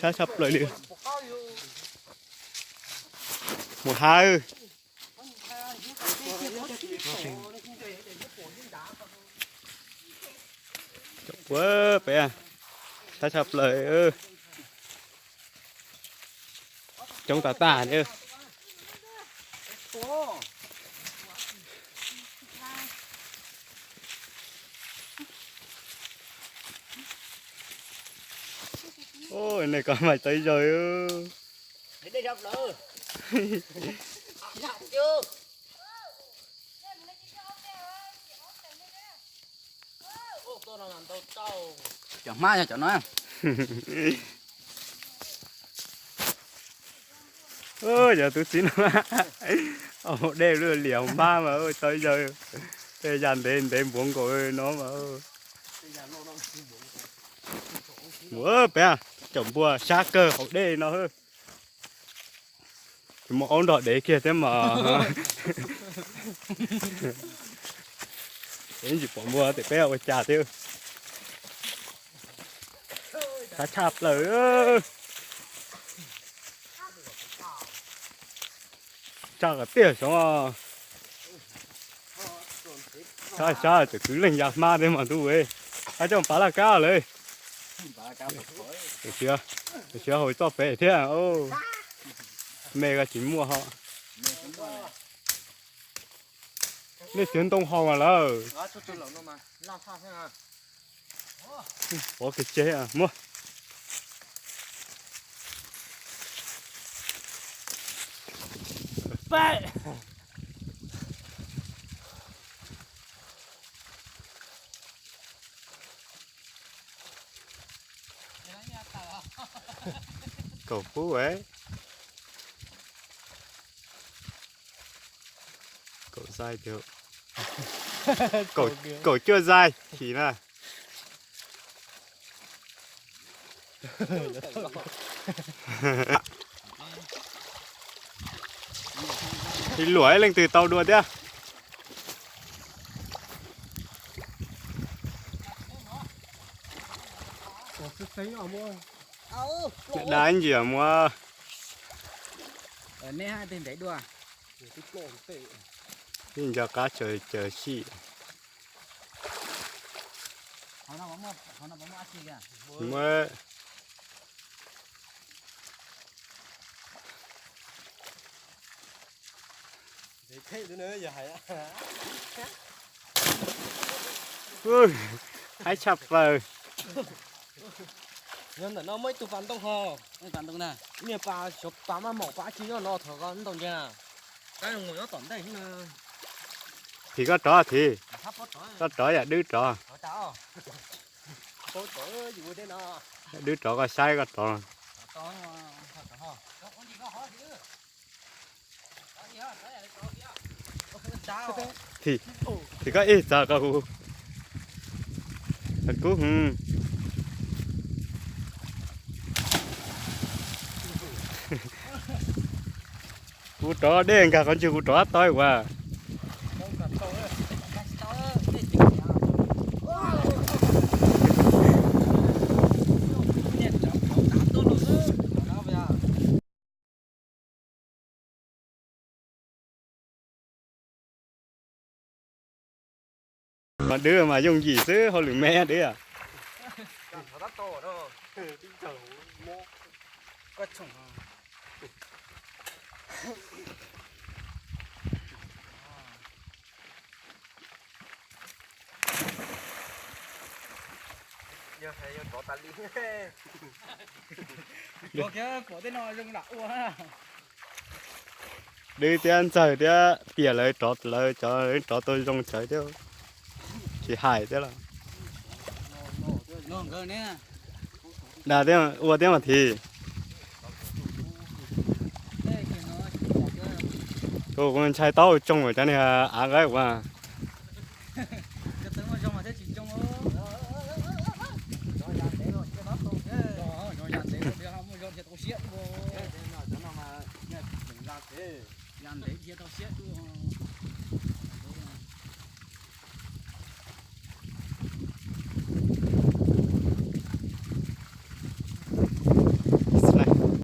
Xa sắp lại đi. Một hai. Chọc quá bé. Xa sắp lại ơ. Trong tà tà nữa. Ôi này có mày tới rồi ơ. Để đây đọc nữa. Làm chưa? Chẳng mai cho nó. Ôi giờ tôi xin mà. Ồ đêm luôn liều ba mà ơi tới rồi. Thế dàn đến buông của nó mà ơi. Ủa bé chồng bùa xa cơ học đê nó hơn. Một ông đỏ để kia thế mà. Đến chỉ bỏ mua thì bé ở trà tiêu. Thả chạp lời ơi. Chà cả tiền xong à. Chà chỉ cứ lên giặc ma đấy mà tu ấy. Ai trong phá là caoเลย. Được chưa hồi to phê thế à. Ô. Mẹ chỉ mua họ. Nên tiếng đông họ mà lỡ. Bỏ cái chế à mua. Bye. Cầu phú ấy. Cậu dai được. Cậu chưa dai chỉ là. Thì lũi lên từ tàu đua đấy. Đá anh gì à mua. Ở đây hai tên đấy đùa. Nhìn cho cá chờ xị. Họ nào bấm ăn gì kìa. Mới. Ui, hãy chập vào. Nhưng mà nó mới tụ phản động hồ. Nó toàn đông nè. Nè bà chụp bà mà mỏ bà chỉ nó thở con đồng nha. Cái người nó tổn đây nhưng Thì có trò thì. Có trò là đứa trò. Đứa trò có sai có trò. Thì có ít giờ cậu. Thật cú cú trò đen cả con chưa cú trò tối quá. Mà đứa mà dùng gì chứ hồi lửa mẹ đấy à. giờ thấy có tali. Có kia có tên nó dùng đã quá. Đi tiền trời thế bịa lời cho tôi dùng trời chứ. Chỉ hại thế là. Nó cơ nè. Đà thế mà ua thế mà thì. Cô con trai tao trông ở trên này á gái quá. Cái tướng mà trông mà thế chỉ trông ơ. Rồi dàn để rồi cho nó không thế. Rồi dàn để rồi không rồi cho tao xiết vô. Thế nào cho nó mà đừng ra thế. Dàn để chia tao xiết.